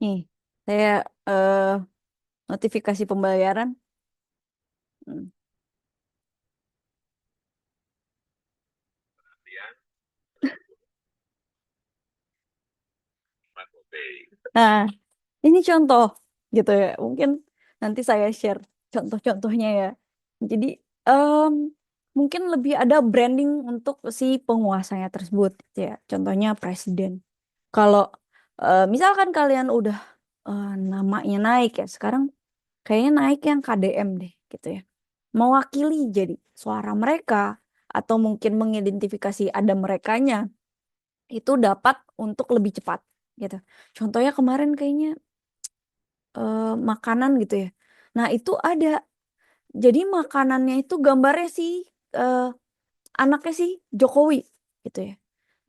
Nih, saya notifikasi pembayaran. Hmm. Nah, ini contoh gitu ya. Mungkin nanti saya share contoh-contohnya ya. Jadi em, mungkin lebih ada branding untuk si penguasanya tersebut gitu ya. Contohnya presiden. Kalau misalkan kalian udah namanya naik ya, sekarang kayaknya naik yang KDM deh gitu ya. Mewakili jadi suara mereka atau mungkin mengidentifikasi ada merekanya itu dapat untuk lebih cepat gitu. Contohnya kemarin kayaknya makanan gitu ya. Nah, itu ada. Jadi makanannya itu gambarnya sih eh, anaknya sih Jokowi gitu ya.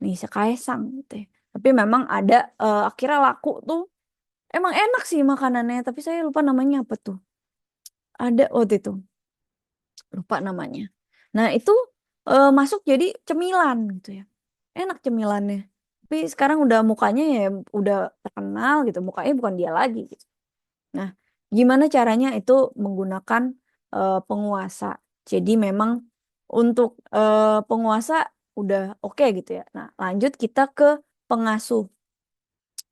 Nih, si Kaisang gitu ya. Tapi memang ada akhirnya laku tuh. Emang enak sih makanannya, tapi saya lupa namanya apa tuh. Ada waktu itu, lupa namanya. Nah, itu masuk jadi cemilan gitu ya. Enak cemilannya. Tapi sekarang udah mukanya ya udah terkenal gitu. Mukanya bukan dia lagi gitu. Nah, gimana caranya itu menggunakan penguasa. Jadi memang untuk penguasa udah oke gitu ya. Nah, lanjut kita ke pengasuh.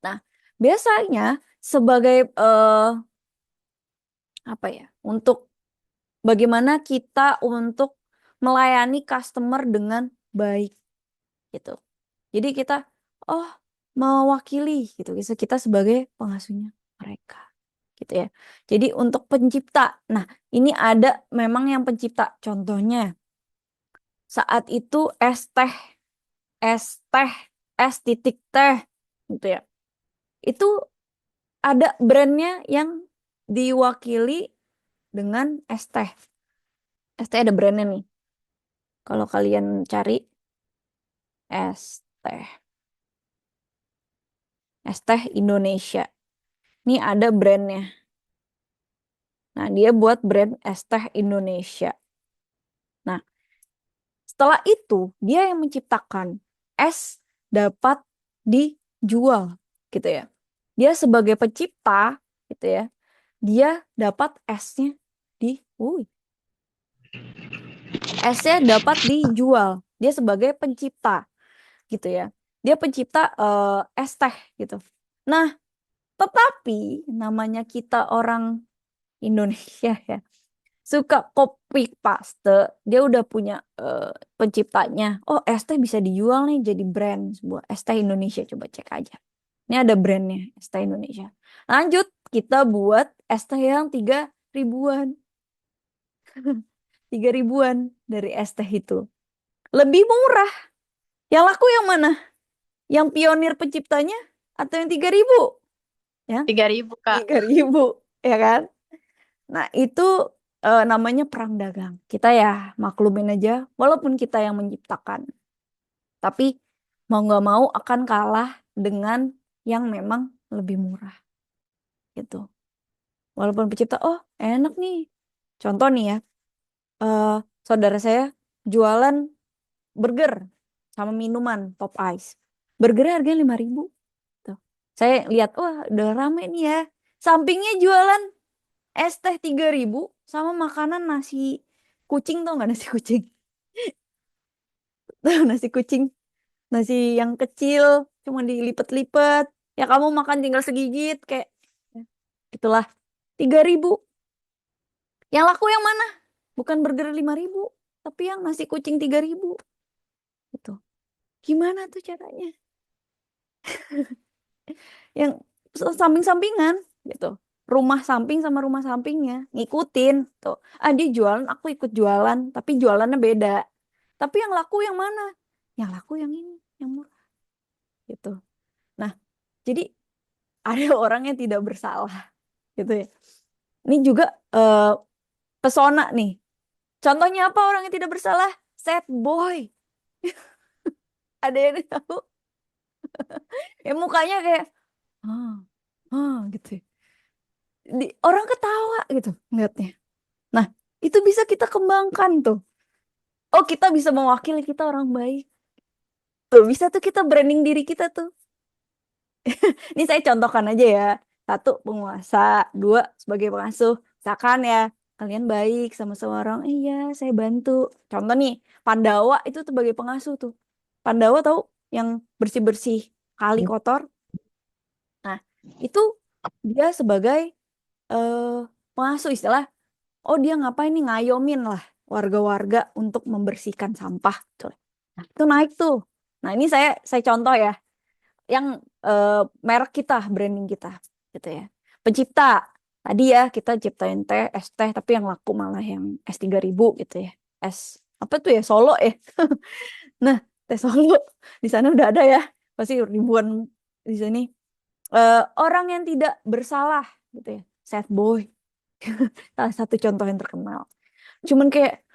Nah, biasanya sebagai apa ya? Untuk bagaimana kita untuk melayani customer dengan baik gitu. Jadi kita oh mewakili gitu. Kita sebagai pengasuhnya mereka gitu ya. Jadi untuk pencipta. Nah, ini ada memang yang pencipta. Contohnya saat itu es teh, es titik teh gitu ya. Itu ada brandnya yang diwakili dengan es teh. Es teh ada brandnya nih. Kalau kalian cari es teh Indonesia. Ini ada brandnya. Nah, dia buat brand es teh Indonesia. Nah, setelah itu dia yang menciptakan es dapat dijual gitu ya. Dia sebagai pencipta gitu ya. Dia dapat esnya di Wuih, esnya dapat dijual. Dia sebagai pencipta gitu ya. Dia pencipta es teh gitu. Nah, tetapi namanya kita orang Indonesia ya suka copy paste, dia udah punya penciptanya. Oh, es teh bisa dijual nih jadi brand sebuah es teh Indonesia. Coba cek aja. Ini ada brandnya es teh Indonesia. Lanjut, kita buat es teh yang 3 ribuan. 3 ribuan dari es teh itu. Lebih murah. Yang laku yang mana? Yang pionir penciptanya atau yang 3 ribu? Ya, 3.000 Kak. 3 ribu. Ya kan? Nah, itu namanya perang dagang. Kita ya maklumin aja, walaupun kita yang menciptakan. Tapi mau nggak mau akan kalah dengan yang memang lebih murah gitu. Walaupun pencipta, oh enak nih. Contoh nih ya, eh, saudara saya jualan burger sama minuman Pop Ice. Burger harganya 5 ribu. Tuh. Saya lihat, wah udah rame nih ya. Sampingnya jualan es teh 3 ribu sama makanan nasi kucing, tau nggak nasi kucing? Nasi kucing, nasi yang kecil, cuma dilipet-lipet. Ya kamu makan tinggal segigit kayak ya, itulah 3 ribu. Yang laku yang mana? Bukan burger 5 ribu, tapi yang nasi kucing 3 ribu. Gitu. Gimana tuh caranya? Yang samping-sampingan gitu. Rumah samping sama rumah sampingnya ngikutin tuh. Ah, dia jualan, aku ikut jualan, tapi jualannya beda. Tapi yang laku yang mana? Yang laku yang ini, yang murah gitu. Nah, jadi ada orang yang tidak bersalah gitu ya. Ini juga eh, pesona nih. Contohnya apa orang yang tidak bersalah? Sad boy. Ada yang tahu? Ya mukanya kayak ah, gitu ya. Orang ketawa gitu ngeliatnya. Nah, itu bisa kita kembangkan tuh. Oh, kita bisa mewakili kita orang baik. Tuh, bisa tuh kita branding diri kita tuh. Ini saya contohkan aja ya. satu penguasa, dua sebagai pengasuh. Misalkan ya kalian baik sama seorang, iya saya bantu. Contoh nih, Pandawa itu sebagai pengasuh tuh. Pandawa tahu yang bersih-bersih kali kotor. Nah, itu dia sebagai eh, pengasuh istilah. Oh dia ngapain nih ngayomin lah warga-warga untuk membersihkan sampah. Tuh. Nah, itu naik tuh. Nah ini saya contoh ya, yang eh, merek kita, branding kita, gitu ya. Pencipta. Tadi ya kita ciptain teh, es teh, tapi yang laku malah yang es 3000 gitu ya. Es apa tuh ya Solo ya. Nah teh Solo di sana udah ada ya, pasti ribuan di sini. Orang yang tidak bersalah gitu ya, sad boy. Salah satu contoh yang terkenal. Cuman kayak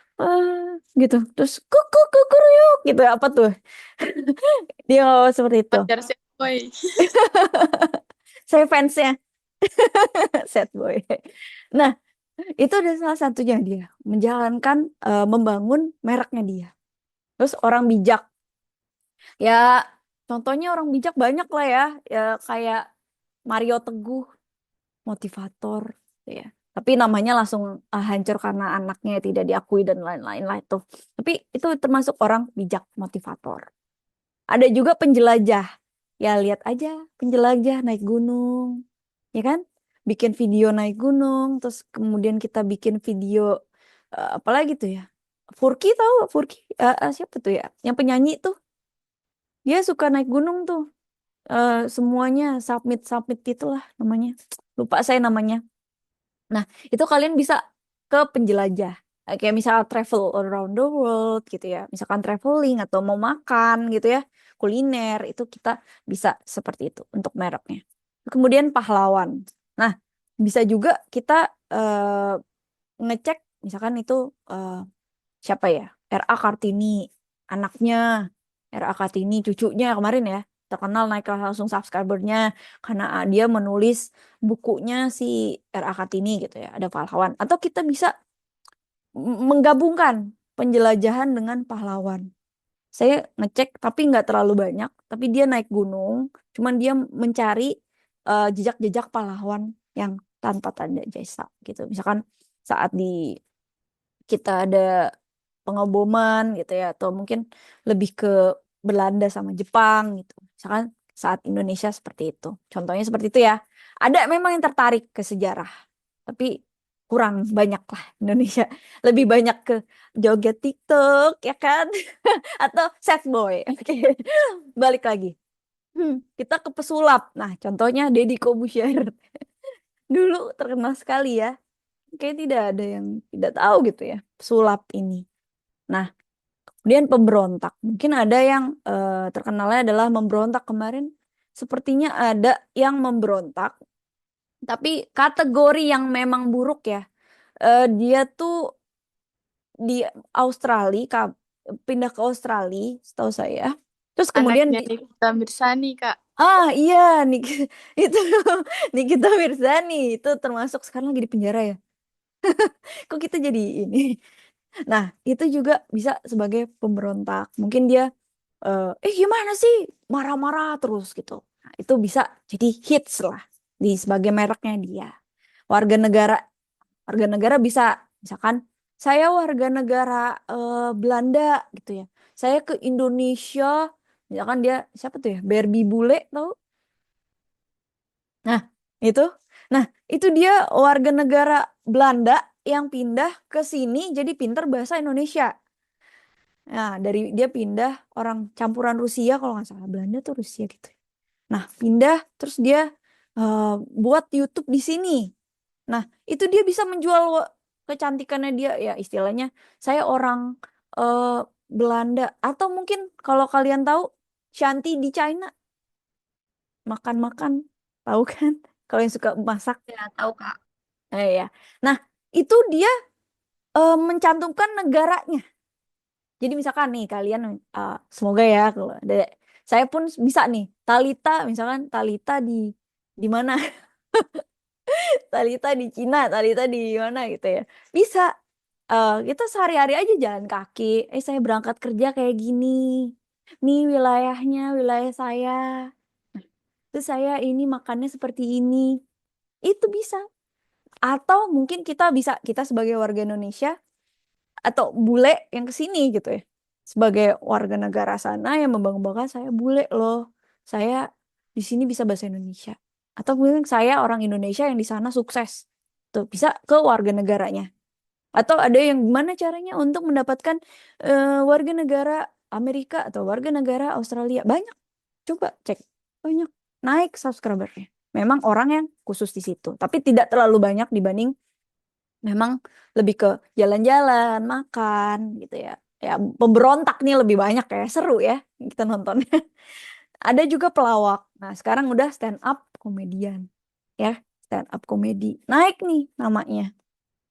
gitu. Terus kuku kukuruyuk gitu ya, apa tuh? Dia ngomong seperti itu. Pacar si boy. Saya fansnya sad boy. Nah, itu ada salah satunya dia menjalankan membangun mereknya dia. Terus orang bijak. Ya, contohnya orang bijak banyak lah ya. Ya kayak Mario Teguh, motivator gitu ya. Tapi namanya langsung hancur karena anaknya tidak diakui dan lain-lain lah itu. Tapi itu termasuk orang bijak motivator. Ada juga penjelajah. Ya lihat aja penjelajah naik gunung, ya kan? Bikin video naik gunung, terus kemudian kita bikin video apa lagi tuh ya? Furki tahu gak Furki? Siapa tuh ya? Yang penyanyi tuh, dia suka naik gunung tuh. Semuanya submit submit itulah namanya. Lupa saya namanya. Nah, itu kalian bisa ke penjelajah. Kayak misal travel around the world gitu ya. Misalkan traveling atau mau makan gitu ya. Kuliner itu kita bisa seperti itu untuk mereknya. Kemudian pahlawan. Nah, bisa juga kita eh, ngecek misalkan itu eh, siapa ya? R.A. Kartini, anaknya R.A. Kartini, cucunya kemarin ya. Terkenal naik kelas langsung subscribernya karena dia menulis bukunya si R.A. Kartini gitu ya, ada pahlawan. Atau kita bisa menggabungkan penjelajahan dengan pahlawan. Saya ngecek tapi nggak terlalu banyak, tapi dia naik gunung, cuman dia mencari jejak-jejak pahlawan yang tanpa tanda jasa gitu. Misalkan saat di kita ada pengeboman gitu ya, atau mungkin lebih ke Belanda sama Jepang gitu. Misalkan saat Indonesia seperti itu. Contohnya seperti itu ya. Ada memang yang tertarik ke sejarah, tapi kurang banyak lah Indonesia. Lebih banyak ke joget TikTok ya kan, atau sad boy. Oke, balik lagi. Kita ke pesulap. Nah, contohnya Deddy Corbuzier. Dulu terkenal sekali ya. Kayak tidak ada yang tidak tahu gitu ya, pesulap ini. Nah, kemudian pemberontak. Mungkin ada yang terkenalnya adalah memberontak kemarin. Sepertinya ada yang memberontak, tapi kategori yang memang buruk ya. Dia tuh di Australia, pindah ke Australia, setahu saya. Terus kemudian Anaknya Nikita Mirzani, Kak. iya nih itu Nikita Mirzani itu termasuk sekarang lagi di penjara ya. Kok kita jadi ini? Nah, itu juga bisa sebagai pemberontak. Mungkin dia gimana sih marah-marah terus gitu. Nah, itu bisa jadi hits lah di sebagai mereknya dia. Warga negara warga negara bisa misalkan saya warga negara Belanda gitu ya. Saya ke Indonesia, misalkan dia siapa tuh ya? Barbie Bule tahu? Nah, itu. Nah, itu dia warga negara Belanda yang pindah ke sini jadi pinter bahasa Indonesia. Nah, dari dia pindah orang campuran Rusia kalau nggak salah Belanda tuh Rusia gitu. Nah, pindah terus dia eh, buat YouTube di sini. Nah, itu dia bisa menjual kecantikannya dia ya istilahnya saya orang eh, Belanda atau mungkin kalau kalian tahu Shanti di China makan-makan tahu kan kalau yang suka masak. Ya, tahu, Kak. Ya. Nah, itu dia mencantumkan negaranya. Jadi misalkan nih kalian semoga ya kalau ada saya pun bisa nih Talita misalkan Talita di mana Talita di Cina Talita di mana gitu ya bisa kita sehari-hari aja jalan kaki saya berangkat kerja kayak gini nih wilayahnya wilayah saya terus saya ini makannya seperti ini Itu bisa. Atau mungkin kita sebagai warga Indonesia atau bule yang ke sini gitu ya. Sebagai warga negara sana yang membanggakan saya bule loh. Saya di sini bisa bahasa Indonesia. Atau mungkin saya orang Indonesia yang di sana sukses. Tuh, bisa ke warga negaranya. Atau ada yang gimana caranya untuk mendapatkan warga negara Amerika atau warga negara Australia. Banyak. Coba cek. Banyak. Naik subscribernya. Memang orang yang khusus di situ. Tapi tidak terlalu banyak dibanding memang lebih ke jalan-jalan, makan gitu ya. Ya pemberontak nih lebih banyak ya. Seru ya kita nonton. Ada juga pelawak. Nah, sekarang udah stand up komedian. Ya, stand up komedi. Naik nih namanya.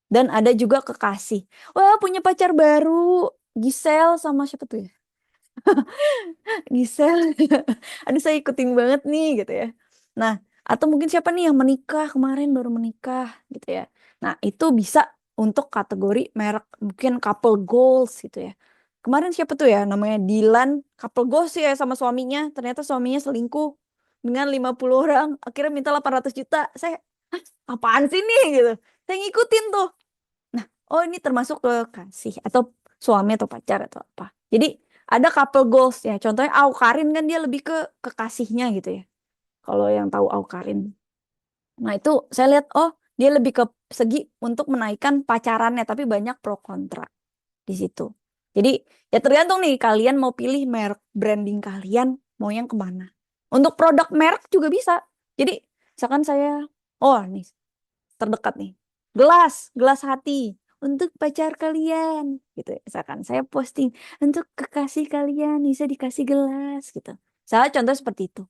Dan ada juga kekasih. Wah, punya pacar baru. Giselle sama siapa tuh ya? Giselle. Aduh, saya ikutin banget nih gitu ya. Nah, atau mungkin siapa nih yang menikah kemarin baru menikah gitu ya. Nah, itu bisa untuk kategori merek mungkin couple goals gitu ya. Kemarin siapa tuh ya namanya Dilan couple goals ya sama suaminya. Ternyata suaminya selingkuh dengan 50 orang. Akhirnya minta 800 juta. Saya, "Hah, apaan sih nih gitu. Saya ngikutin tuh. Nah, oh ini termasuk ke kasih atau suami atau pacar atau apa. Jadi ada couple goals ya. Contohnya Aukarin kan dia lebih ke kekasihnya gitu ya. Kalau yang tahu Aukarin. Nah, itu saya lihat oh dia lebih ke segi untuk menaikkan pacarannya tapi banyak pro kontra di situ. Jadi ya tergantung nih kalian mau pilih merek branding kalian mau yang kemana. Untuk produk merek juga bisa. Jadi misalkan saya oh nih terdekat nih. Gelas hati untuk pacar kalian gitu ya. Misalkan saya posting untuk kekasih kalian bisa dikasih gelas gitu. Saya contoh seperti itu.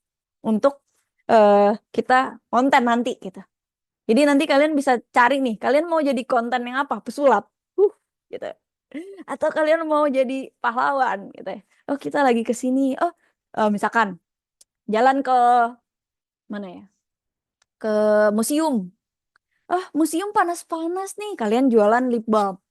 Untuk eh, kita konten nanti gitu. Jadi nanti kalian bisa cari nih, kalian mau jadi konten yang apa? Pesulap. Gitu. Atau kalian mau jadi pahlawan gitu ya. Oh, kita lagi ke sini. Oh, misalkan jalan ke mana ya? Ke museum. Ah, museum panas-panas nih. Kalian jualan lip balm.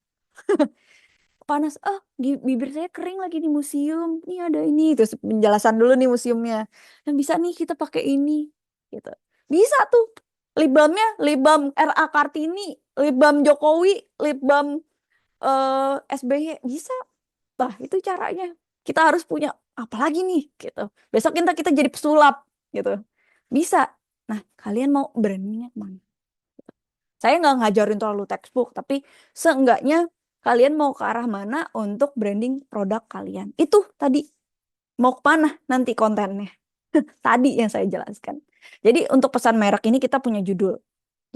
Panas. Ah, bibir saya kering lagi di museum. Nih ada ini. Terus penjelasan dulu nih museumnya. Dan bisa nih kita pakai ini. Gitu. Bisa tuh. Lip balmnya, lip balm R.A. Kartini, lip balm Jokowi, lip balm SBY. Bisa. Nah, itu caranya. Kita harus punya apa lagi nih? Gitu. Besok kita jadi pesulap. Gitu. Bisa. Nah, kalian mau brandingnya kemana? Saya nggak ngajarin terlalu textbook, tapi seenggaknya kalian mau ke arah mana untuk branding produk kalian. Itu tadi mau ke mana nanti kontennya. Tadi yang saya jelaskan. Jadi untuk pesan merek ini kita punya judul.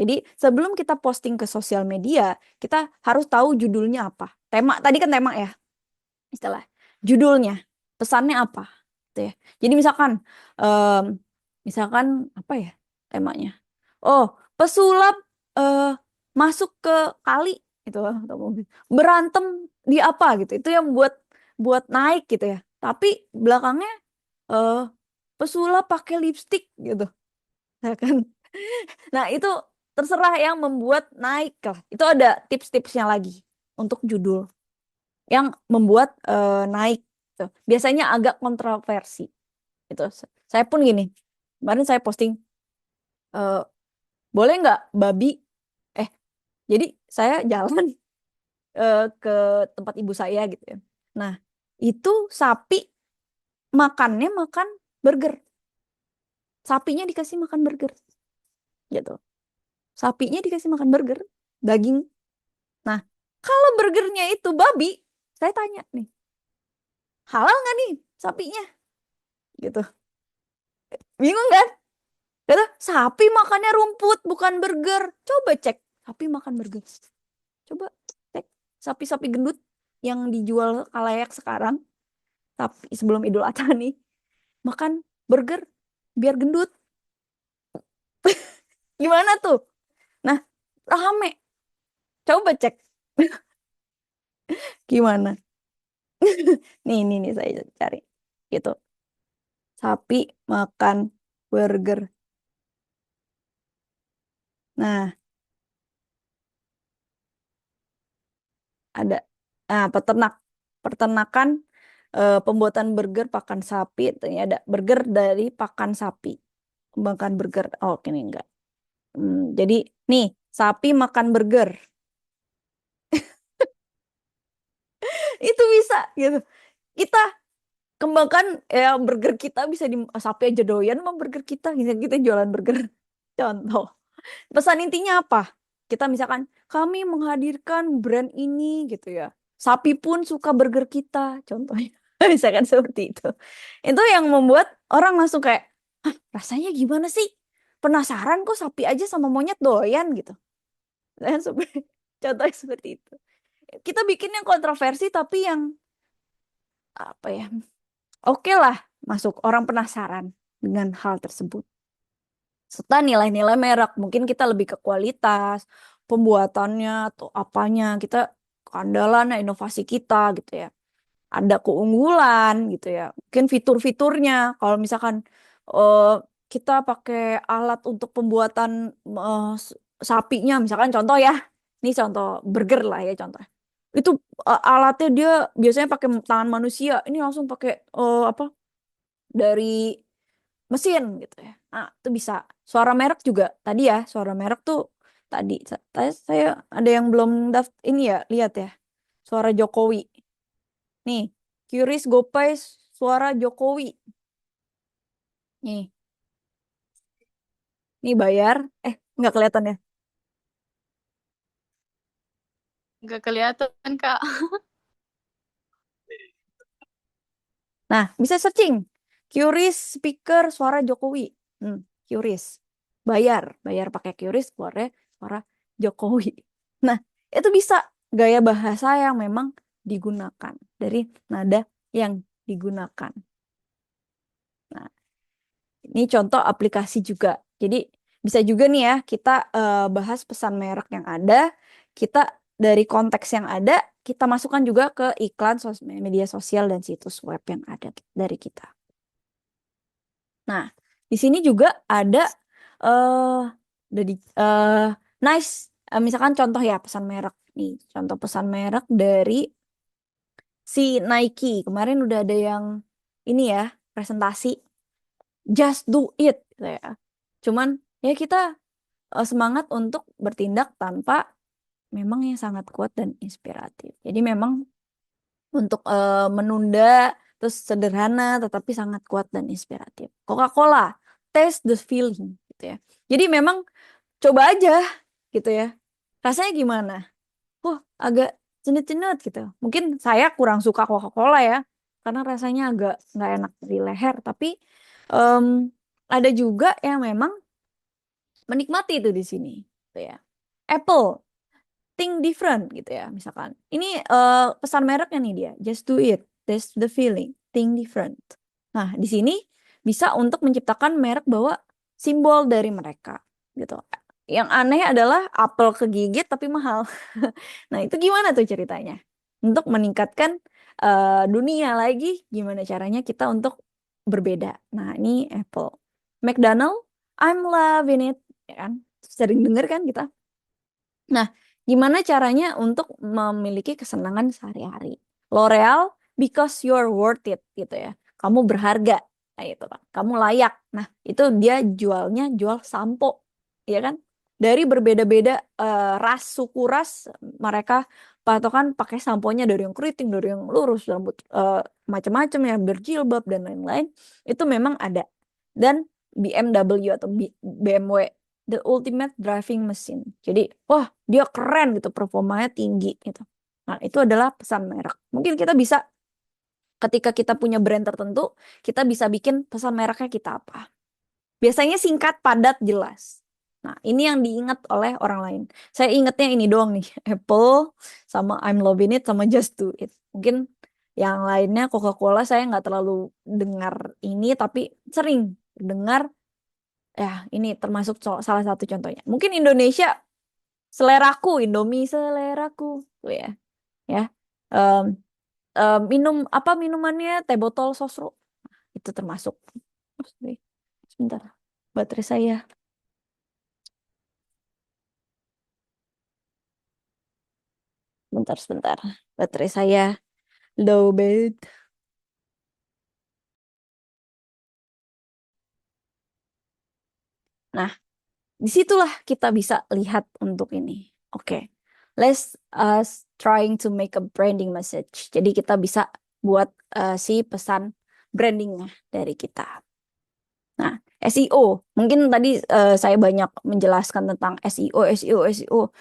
Jadi sebelum kita posting ke sosial media, kita harus tahu judulnya apa. Tema, tadi kan tema ya, istilah. Judulnya, pesannya apa. Gitu ya. Jadi em, misalkan apa ya temanya? Oh, pesulap eh, masuk ke kali gitu atau mungkin berantem di apa gitu. Itu yang buat buat naik gitu ya. Tapi belakangnya eh pesulap pakai lipstick gitu. Ya kan? Nah, itu terserah yang membuat naik lah. Itu ada tips-tipsnya lagi untuk judul yang membuat naik. Gitu. Biasanya agak kontroversi. Gitu. Saya pun gini, kemarin saya posting, eh, boleh nggak babi? Eh, jadi saya jalan ke tempat ibu saya gitu ya. Nah, itu sapi makannya makan burger. Sapinya dikasih makan burger, gitu. Sapinya dikasih makan burger, daging. Nah, kalau burgernya itu babi, saya tanya nih, halal nggak nih sapinya? Gitu. Bingung kan? Kata, sapi makannya rumput, bukan burger. Coba cek, sapi makan burger. Coba cek, sapi-sapi gendut yang dijual kalayak sekarang, tapi sebelum Idul Adha nih, makan burger biar gendut. Gimana tuh? Nah, rame. Coba cek. Gimana? Nih saya cari. Gitu. Sapi makan burger. Nah, ada peternak. Peternakan pembuatan burger pakan sapi. Ternyata ada burger dari pakan sapi. Makan burger. Oh, ini enggak. Jadi nih, sapi makan burger. Itu bisa gitu. Kita kembangkan ya burger kita bisa di sapi aja doyan sama burger kita. Kita jualan burger. Contoh. Pesan intinya apa? Kita misalkan kami menghadirkan brand ini gitu ya. Sapi pun suka burger kita, contohnya. Misalkan seperti itu. Itu yang membuat orang langsung kayak, hah, rasanya gimana sih? Penasaran kok sapi aja sama monyet doyan gitu. Dan contohnya seperti itu. Kita bikin yang kontroversi tapi yang apa ya? Oke lah, masuk orang penasaran dengan hal tersebut. Serta nilai-nilai merek. Mungkin kita lebih ke kualitas, pembuatannya, atau apanya. Kita keandalan, inovasi kita gitu ya. Ada keunggulan gitu ya. Mungkin fitur-fiturnya. Kalau misalkan eh, kita pakai alat untuk pembuatan eh, sapinya, misalkan contoh ya. Ini contoh burger lah ya contoh. Itu alatnya dia biasanya pakai tangan manusia. Ini langsung pakai apa? Dari mesin gitu ya. Nah, itu bisa. Suara merek juga tadi ya, suara merek tuh tadi saya ada yang belum ini ya, lihat ya. Suara Jokowi. Nih, Qris GoPay suara Jokowi. Nih, nih bayar. Nggak kelihatan ya. Nggak kelihatan, Kak. Nah, bisa searching. Qris speaker suara Jokowi. Qris. Bayar pakai Qris keluarnya suara Jokowi. Nah, itu bisa gaya bahasa yang memang digunakan dari nada yang digunakan. Nah, ini contoh aplikasi juga. Jadi bisa juga nih ya kita bahas pesan merek yang ada, kita dari konteks yang ada, kita masukkan juga ke iklan media sosial dan situs web yang ada dari kita. Nah, di sini juga ada eh dari nice. Misalkan contoh ya pesan merek nih, contoh pesan merek dari si Nike. Kemarin udah ada yang ini ya presentasi just do it gitu ya. Cuman ya kita semangat untuk bertindak tanpa memang yang sangat kuat dan inspiratif. Jadi memang untuk menunda terus sederhana tetapi sangat kuat dan inspiratif. Coca-Cola, taste the feeling gitu ya. Jadi memang coba aja gitu ya. Rasanya gimana? Agak cenut-cenut gitu. Mungkin saya kurang suka Coca-Cola ya karena rasanya agak nggak enak di leher. Tapi em, ada juga yang memang menikmati itu di sini, gitu ya. Apple, think different gitu ya, misalkan. Ini pesan mereknya nih dia, just do it, taste the feeling, think different. Nah, di sini bisa untuk menciptakan merek bahwa simbol dari mereka, gitu. Yang aneh adalah apel kegigit tapi mahal. Nah, itu gimana tuh ceritanya? Untuk meningkatkan dunia lagi, gimana caranya kita untuk berbeda. Nah, ini Apple. McDonald, I'm loving it, ya kan? Sering denger kan kita. Nah, gimana caranya untuk memiliki kesenangan sehari-hari? L'Oreal, because you're worth it, gitu ya. Kamu berharga, nah itu kan. Kamu layak. Nah, itu dia jualnya jual sampo, ya kan? Dari berbeda-beda ras, suku ras, mereka patokan pakai samponya dari yang keriting, dari yang lurus, rambut macam-macam ya, berjilbab dan lain-lain. Itu memang ada. Dan BMW atau BMW the ultimate driving machine. Jadi, wah, dia keren gitu, performanya tinggi gitu. Nah, itu adalah pesan merek. Mungkin kita bisa ketika kita punya brand tertentu, kita bisa bikin pesan mereknya kita apa. Biasanya singkat, padat, jelas. Nah, ini yang diingat oleh orang lain. Saya ingatnya ini doang nih, Apple sama I'm loving it sama Just Do It. Mungkin yang lainnya Coca-Cola saya nggak terlalu dengar ini, tapi sering dengar. Ya, ini termasuk salah satu contohnya. Mungkin Indonesia seleraku, Indomie seleraku, tuh ya, ya. Em, minum apa minumannya? Teh botol sosro itu termasuk. Sorry, sebentar, baterai saya. Sebentar. Baterai saya low bed. Nah, Disitulah kita bisa lihat untuk ini. Oke, let's us trying to make a branding message. Jadi kita bisa buat si pesan brandingnya dari kita. Nah, SEO. Mungkin tadi saya banyak menjelaskan tentang SEO, SEO, SEO.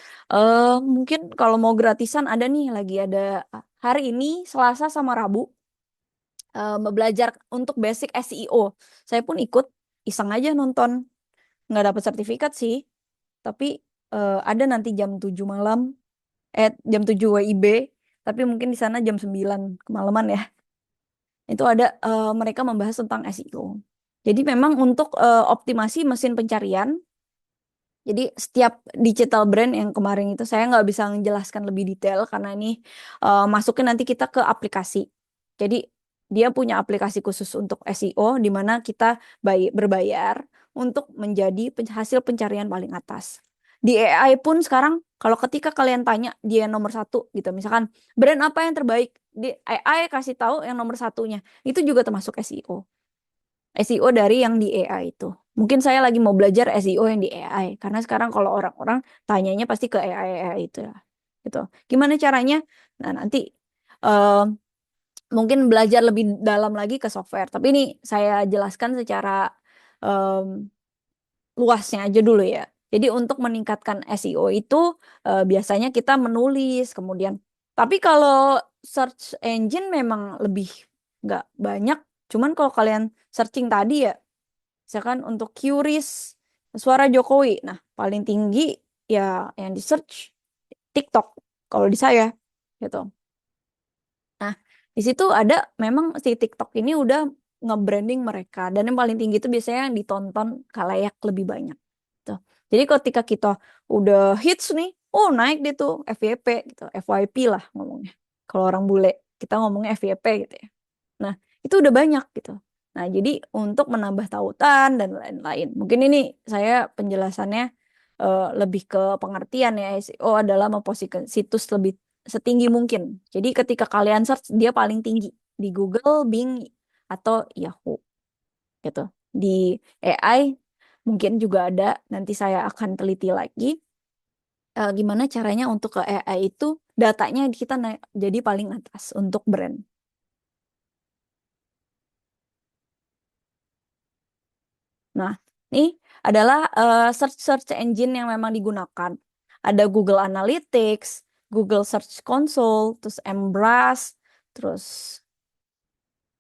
Mungkin kalau mau gratisan ada nih, lagi ada hari ini Selasa sama Rabu belajar untuk basic SEO. Saya pun ikut, iseng aja nonton. Nggak dapat sertifikat sih, tapi ada nanti jam 7 malam, jam 7 WIB, tapi mungkin di sana jam 9 kemalaman ya. Itu ada mereka membahas tentang SEO. Jadi memang untuk optimasi mesin pencarian, jadi setiap digital brand yang kemarin itu saya nggak bisa menjelaskan lebih detail karena ini masukin nanti kita ke aplikasi. Jadi dia punya aplikasi khusus untuk SEO di mana kita berbayar untuk menjadi hasil pencarian paling atas. Di AI pun sekarang kalau ketika kalian tanya dia nomor satu gitu, misalkan brand apa yang terbaik, di AI kasih tahu yang nomor satunya, itu juga termasuk SEO. SEO dari yang di AI itu. Mungkin saya lagi mau belajar SEO yang di AI karena sekarang kalau orang-orang tanyanya pasti ke AI itu ya. Gitu. Gimana caranya? Nah, nanti eh, mungkin belajar lebih dalam lagi ke software. Tapi ini saya jelaskan secara em, luasnya aja dulu ya. Jadi untuk meningkatkan SEO itu biasanya kita menulis, kemudian. Tapi kalau search engine memang lebih nggak banyak. Cuman kalau kalian searching tadi ya, misalkan untuk QRIS suara Jokowi. Nah, paling tinggi ya yang di search TikTok kalau di saya gitu. Nah, di situ ada memang si TikTok ini udah nge-branding mereka dan yang paling tinggi itu biasanya yang ditonton khalayak lebih banyak. Tuh. Jadi ketika kita udah hits nih, oh naik deh tuh FYP gitu, FYP lah ngomongnya. Kalau orang bule kita ngomongnya FYP gitu ya. Nah, itu udah banyak gitu. Nah, jadi untuk menambah tautan dan lain-lain. Mungkin ini saya penjelasannya lebih ke pengertian ya. SEO adalah memposisikan situs lebih setinggi mungkin. Jadi ketika kalian search dia paling tinggi di Google, Bing atau Yahoo gitu. Di AI mungkin juga ada, nanti saya akan teliti lagi gimana caranya untuk ke AI itu datanya kita naik jadi paling atas untuk brand. Nah, ini adalah search search engine yang memang digunakan. Ada Google Analytics, Google Search Console, terus Embrace, terus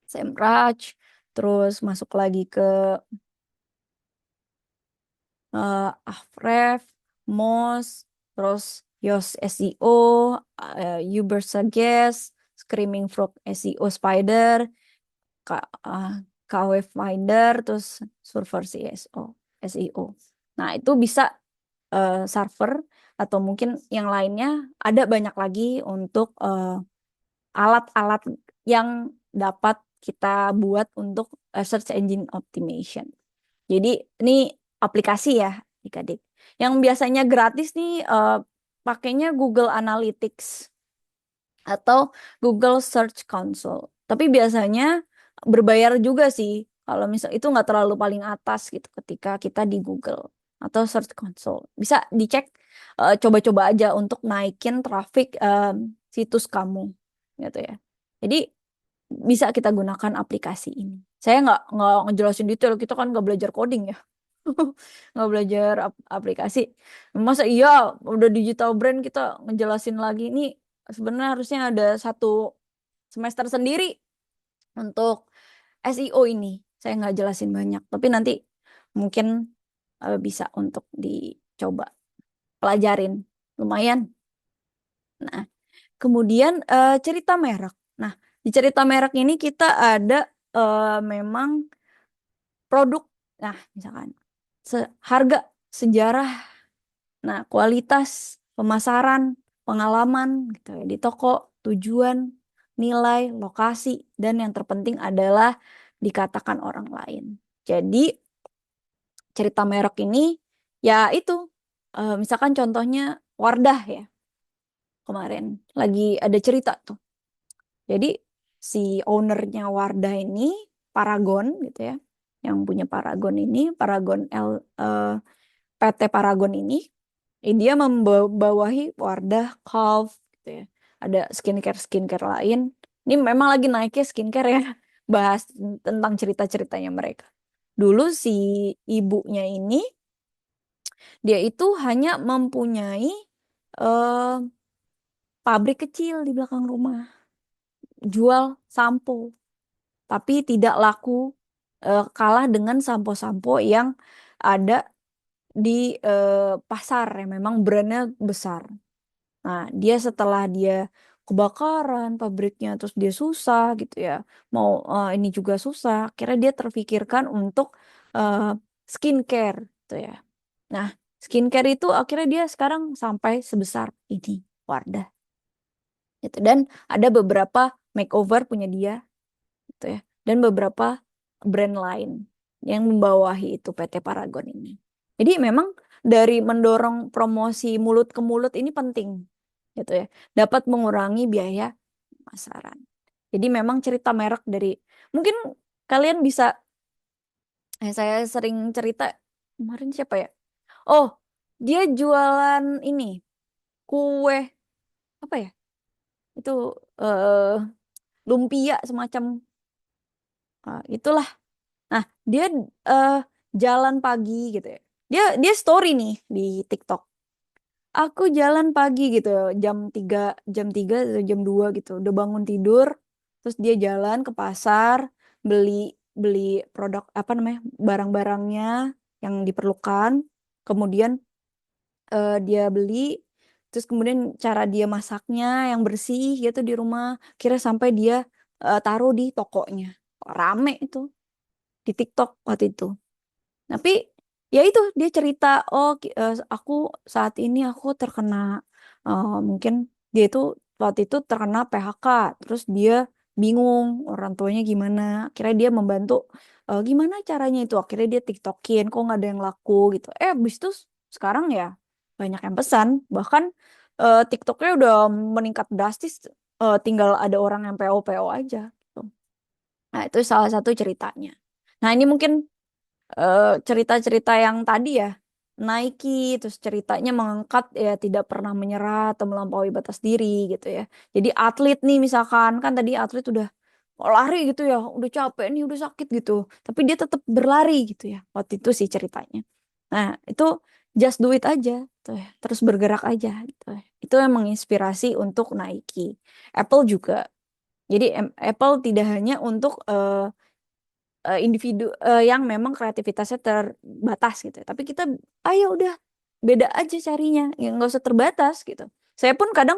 SEMrush, terus masuk lagi ke Ahrefs, Moz, terus Yoast SEO, Ubersuggest, Screaming Frog SEO Spider, K- uh, KW Finder, terus Server CSO, SEO. Nah, itu bisa server atau mungkin yang lainnya ada banyak lagi untuk alat-alat yang dapat kita buat untuk search engine optimization. Jadi ini aplikasi ya, adik-adik. Yang biasanya gratis nih pakainya Google Analytics atau Google Search Console. Tapi biasanya berbayar juga sih. Kalau misal itu nggak terlalu paling atas gitu ketika kita di Google atau Search Console. Bisa dicek, coba-coba aja untuk naikin traffic situs kamu gitu ya. Jadi bisa kita gunakan aplikasi ini. Saya nggak ngejelasin detail, kita kan nggak belajar coding ya. Nggak belajar aplikasi. Masa iya udah digital brand kita ngejelasin lagi ini, sebenarnya harusnya ada satu semester sendiri untuk SEO ini. Saya nggak jelasin banyak, tapi nanti mungkin bisa untuk dicoba pelajarin. Lumayan. Nah, kemudian cerita merek. Nah, di cerita merek ini kita ada memang produk. Nah, misalkan harga, sejarah, nah kualitas, pemasaran, pengalaman gitu ya di toko, tujuan, nilai, lokasi, dan yang terpenting adalah dikatakan orang lain. Jadi cerita merek ini ya itu misalkan contohnya Wardah ya, kemarin lagi ada cerita tuh. Jadi si ownernya Wardah ini Paragon gitu ya. Yang punya Paragon ini, Paragon PT Paragon ini, dia membawahi Wardah, Calf, gitu ya. Ada skincare lain. Ini memang lagi naiknya skincare ya. Bahas tentang cerita-ceritanya mereka. Dulu si ibunya ini, dia itu hanya mempunyai eh, pabrik kecil di belakang rumah, jual sampo, tapi tidak laku, kalah dengan sampo-sampo yang ada di pasar yang memang brandnya besar. Nah, dia setelah dia kebakaran pabriknya, terus dia susah gitu ya, mau ini juga susah, akhirnya dia terfikirkan untuk eh, skincare gitu ya. Nah, skincare itu akhirnya dia sekarang sampai sebesar ini, Wardah. Gitu. Dan ada beberapa makeover punya dia gitu ya. Dan beberapa brand lain yang membawahi itu PT Paragon ini. Jadi memang dari mendorong promosi mulut ke mulut ini penting gitu ya. Dapat mengurangi biaya pemasaran. Jadi memang cerita merek dari mungkin kalian bisa saya sering cerita kemarin siapa ya? Oh, dia jualan ini kue apa ya? Itu eh lumpia semacam itulah. Nah, dia eh, jalan pagi gitu ya. Dia story nih di TikTok. Aku jalan pagi gitu, jam 3 atau jam 2 gitu. Udah bangun tidur, terus dia jalan ke pasar, beli beli produk apa namanya? Barang-barangnya yang diperlukan. Kemudian dia beli, terus kemudian cara dia masaknya yang bersih gitu di rumah, kira sampai dia taruh di tokonya. Rame itu di TikTok waktu itu. Tapi ya itu dia cerita, oh aku saat ini aku terkena mungkin dia itu waktu itu terkena PHK, terus dia bingung orang tuanya gimana. Akhirnya dia membantu gimana caranya itu. Akhirnya dia TikTokin, kok nggak ada yang laku gitu. Abis itu sekarang ya banyak yang pesan, bahkan TikToknya udah meningkat drastis. Tinggal ada orang yang PO-PO aja. Gitu. Nah itu salah satu ceritanya. Nah ini mungkin cerita-cerita yang tadi ya, Nike, terus ceritanya mengangkat ya tidak pernah menyerah atau melampaui batas diri gitu ya. Jadi atlet nih misalkan, kan tadi atlet udah lari gitu ya, udah capek nih, udah sakit gitu. Tapi dia tetap berlari gitu ya. Waktu itu sih ceritanya. Nah, itu just do it aja tuh ya. Terus bergerak aja gitu ya. Itu yang menginspirasi untuk Nike. Apple juga. Jadi Apple tidak hanya untuk individu yang memang kreativitasnya terbatas gitu ya. Tapi kita, ayo udah beda aja carinya, ya nggak usah terbatas gitu. Saya pun kadang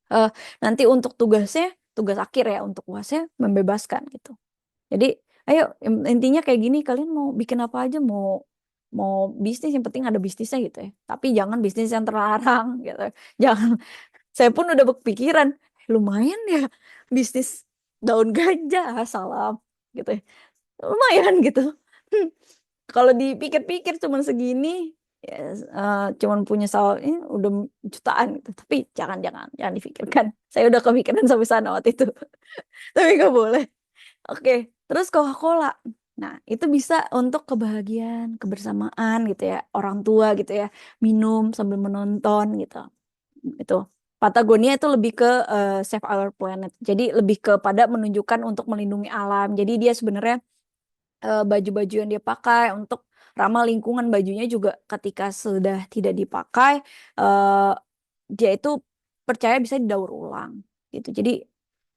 eh, nanti untuk tugasnya, tugas akhir ya untuk UASnya membebaskan gitu. Jadi, ayo intinya kayak gini, kalian mau bikin apa aja, mau mau bisnis yang penting ada bisnisnya gitu ya. Tapi jangan bisnis yang terlarang gitu. Jangan. Saya pun udah berpikiran, lumayan ya bisnis daun ganja, salam gitu ya, lumayan gitu. Kalau dipikir-pikir cuman segini, ya, cuman punya sawah ini udah jutaan gitu. Tapi jangan dipikirkan. Saya udah kepikiran sampai sana waktu itu. Tapi nggak boleh. Oke, terus Coca-Cola. Nah, itu bisa untuk kebahagiaan, kebersamaan gitu ya, orang tua gitu ya, minum sambil menonton gitu. Itu. Patagonia itu lebih ke Save Our Planet. Jadi lebih kepada menunjukkan untuk melindungi alam. Jadi dia sebenarnya baju-baju yang dia pakai untuk ramah lingkungan, bajunya juga ketika sudah tidak dipakai eh, dia itu percaya bisa didaur ulang gitu. Jadi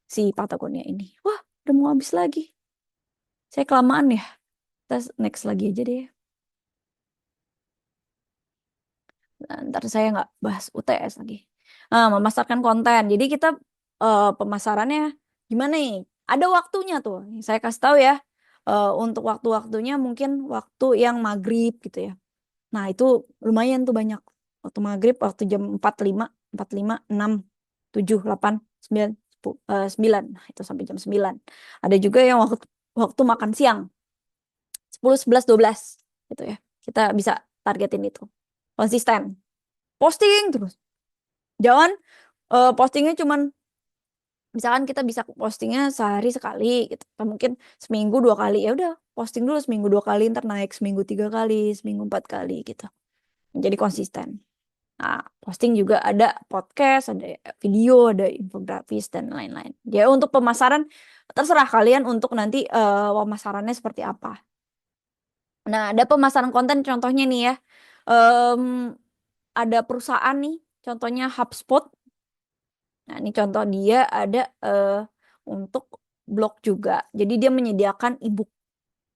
si Patagonia ini, wah udah mau habis lagi. Saya kelamaan ya. Kita next lagi aja deh. Nah, ntar saya nggak bahas UTS lagi. Memasarkan konten. Jadi kita pemasarannya gimana nih? Ada waktunya tuh. Saya kasih tahu ya. Untuk waktu-waktunya mungkin waktu yang maghrib gitu ya. Nah, itu lumayan tuh banyak. Waktu maghrib, waktu jam 45, 6, 7, 8, 9, 9. Nah, itu sampai jam 9. Ada juga yang waktu makan siang, 10, 11, 12. Gitu ya. Kita bisa targetin itu. Konsisten. Posting terus. Jangan postingnya cuman, misalkan kita bisa postingnya sehari sekali gitu. Atau mungkin seminggu 2 kali. Ya udah, posting dulu seminggu 2 kali, ntar naik seminggu 3 kali, seminggu 4 kali gitu. Jadi konsisten. Nah, posting juga ada podcast, ada video, ada infografis dan lain-lain. Jadi untuk pemasaran terserah kalian untuk nanti pemasarannya seperti apa. Nah, ada pemasaran konten contohnya nih ya. Em, ada perusahaan nih, contohnya HubSpot. Nah, ini contoh dia ada untuk blog juga. Jadi dia menyediakan ebook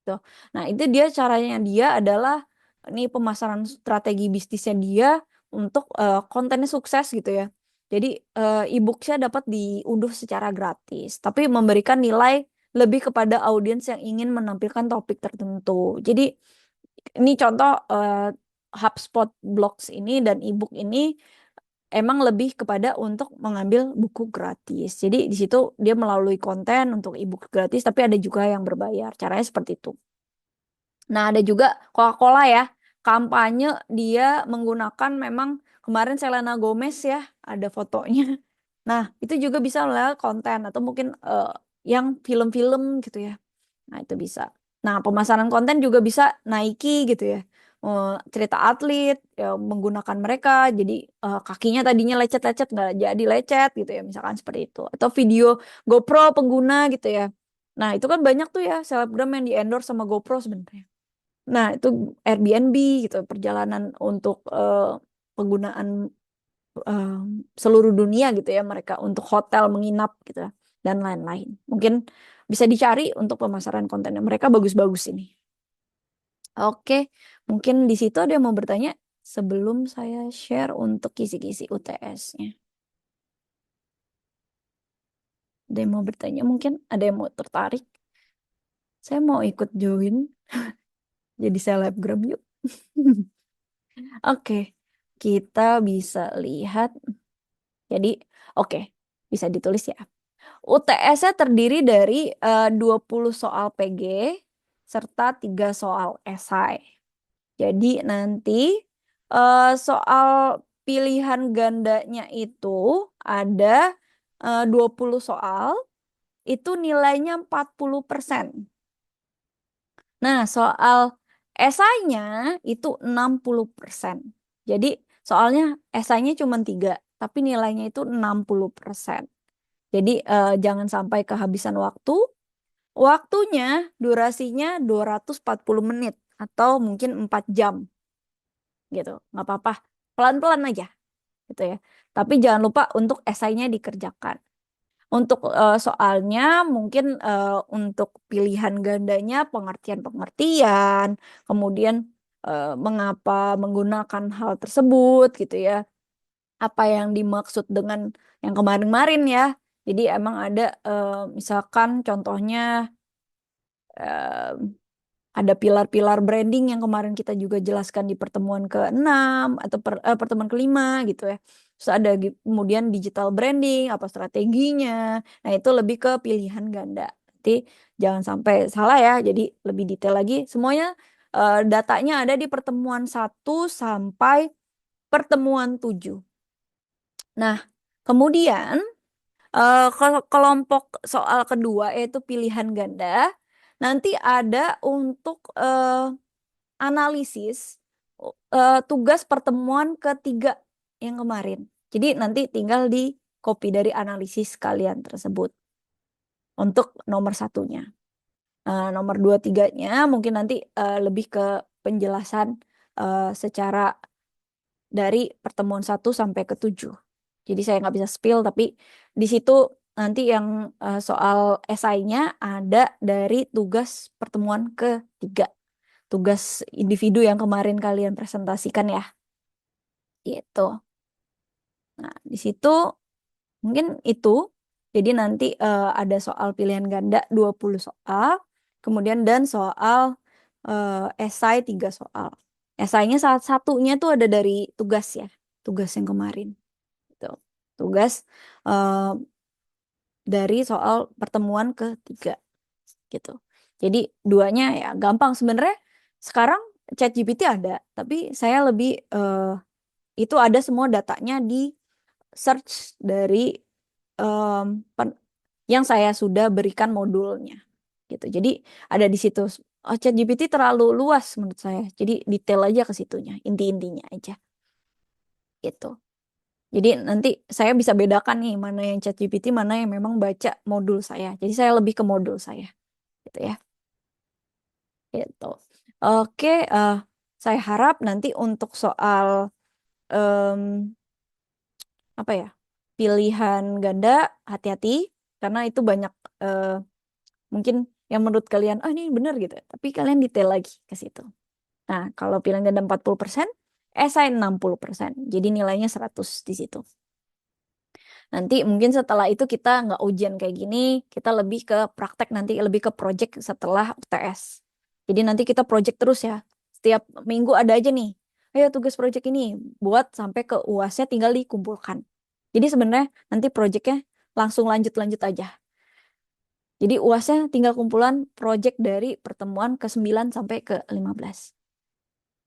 gitu. Nah, itu dia caranya dia adalah ini pemasaran strategi bisnisnya dia untuk kontennya sukses gitu ya. Jadi e-booknya dapat diunduh secara gratis, tapi memberikan nilai lebih kepada audiens yang ingin menampilkan topik tertentu. Jadi ini contoh HubSpot Blogs ini dan ebook ini emang lebih kepada untuk mengambil buku gratis. Jadi di situ dia melalui konten untuk ebook gratis, tapi ada juga yang berbayar. Caranya seperti itu. Nah, ada juga Coca-Cola ya. Kampanye dia menggunakan memang kemarin Selena Gomez ya, ada fotonya. Nah, itu juga bisa lewat konten atau mungkin yang film-film gitu ya. Nah, itu bisa. Nah, pemasaran konten juga bisa Nike gitu ya. Cerita atlet ya, menggunakan mereka jadi kakinya tadinya lecet-lecet nggak jadi lecet gitu ya, misalkan seperti itu. Atau video GoPro pengguna gitu ya. Nah, itu kan banyak tuh ya selebgram yang di endorse sama GoPro sebenarnya. Nah, itu Airbnb gitu, perjalanan untuk penggunaan eh, seluruh dunia gitu ya mereka untuk hotel menginap gitu ya, dan lain-lain. Mungkin bisa dicari untuk pemasaran kontennya mereka bagus-bagus ini. Oke, mungkin di situ ada yang mau bertanya sebelum saya share untuk kisi-kisi UTS-nya. Ada yang mau bertanya mungkin? Ada yang mau tertarik? Saya mau ikut join jadi selebgram yuk. Oke, kita bisa lihat. Jadi, oke, bisa ditulis ya. UTS-nya terdiri dari 20 soal PG serta 3 soal esai. Jadi nanti soal pilihan gandanya itu ada 20 soal, itu nilainya 40%. Nah, soal esainya itu 60%. Jadi soalnya esainya cuma 3, tapi nilainya itu 60%. Jadi jangan sampai kehabisan waktu. Waktunya, durasinya 240 menit atau mungkin 4 jam gitu. Nggak apa-apa, pelan-pelan aja gitu ya. Tapi jangan lupa untuk esainya dikerjakan. Untuk soalnya mungkin untuk pilihan gandanya pengertian-pengertian, kemudian mengapa menggunakan hal tersebut gitu ya. Apa yang dimaksud dengan yang kemarin-kemarin ya. Jadi emang ada misalkan contohnya eh, ada pilar-pilar branding yang kemarin kita juga jelaskan di pertemuan ke-6 atau pertemuan ke-5 gitu ya. Terus ada kemudian digital branding, apa strateginya. Nah, itu lebih ke pilihan ganda. Nanti jangan sampai salah ya. Jadi lebih detail lagi. Semuanya datanya ada di pertemuan 1 sampai pertemuan 7. Nah, kemudian kelompok soal kedua yaitu pilihan ganda. Nanti ada untuk analisis tugas pertemuan ke-3 yang kemarin. Jadi nanti tinggal di copy dari analisis kalian tersebut untuk nomor satunya. Nomor 2, 3-nya mungkin nanti lebih ke penjelasan secara dari pertemuan 1 sampai ke-7. Jadi saya nggak bisa spill, tapi di situ nanti yang soal esainya ada dari tugas pertemuan ke-3. Tugas individu yang kemarin kalian presentasikan ya. Gitu. Nah, di situ mungkin itu. Jadi nanti ada soal pilihan ganda 20 soal. Kemudian dan soal esai 3 soal. Esainya salah satunya tuh ada dari tugas ya. Tugas yang kemarin. Gitu. Tugas eh, dari soal pertemuan ke-3 gitu. Jadi duanya ya gampang sebenarnya. Sekarang ChatGPT ada, tapi saya lebih itu ada semua datanya di search dari em, pen- yang saya sudah berikan modulnya gitu. Jadi ada di situ ChatGPT terlalu luas menurut saya. Jadi detail aja ke situnya, inti-intinya aja gitu. Jadi nanti saya bisa bedakan nih mana yang ChatGPT, mana yang memang baca modul saya. Jadi saya lebih ke modul saya, gitu ya. Gitu. Oke, saya harap nanti untuk soal em, apa ya, pilihan ganda, hati-hati karena itu banyak eh, mungkin yang menurut kalian, oh ini benar gitu. Tapi kalian detail lagi ke situ. Nah, kalau pilihan ganda 40%, esai 60%. Jadi nilainya 100 di situ. Nanti mungkin setelah itu kita nggak ujian kayak gini, kita lebih ke praktek nanti, lebih ke project setelah UTS. Jadi nanti kita project terus ya. Setiap minggu ada aja nih. Ayo tugas project ini buat sampai ke UASnya tinggal dikumpulkan. Jadi sebenarnya nanti projectnya langsung lanjut-lanjut aja. Jadi UASnya tinggal kumpulan project dari pertemuan ke 9 sampai ke 15.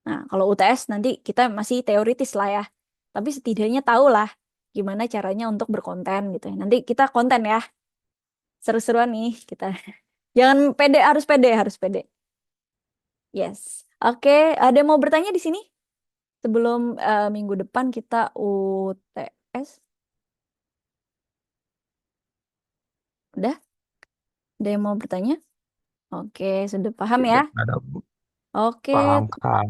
Nah, kalau UTS nanti kita masih teoritis lah ya. Tapi setidaknya tahu lah gimana caranya untuk berkonten gitu ya. Nanti kita konten ya. Seru-seruan nih kita. Jangan pede, harus pede, harus pede. Yes. Oke, ada yang mau bertanya di sini? Sebelum minggu depan kita UTS. Udah? Ada yang mau bertanya? Oke, sudah paham ya? Tidak ada Bu. Oke, Paham Kak.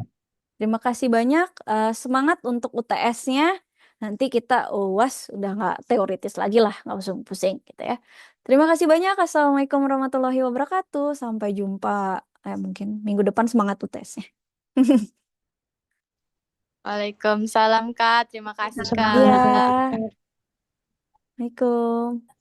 terima kasih banyak. Semangat untuk UTS-nya. Nanti kita UAS udah nggak teoritis lagi lah, nggak usah pusing gitu ya. Terima kasih banyak. Assalamualaikum warahmatullahi wabarakatuh. Sampai jumpa. Mungkin minggu depan semangat UTS-nya. Waalaikumsalam Kak. Terima kasih Iya, Kak. Assalamualaikum.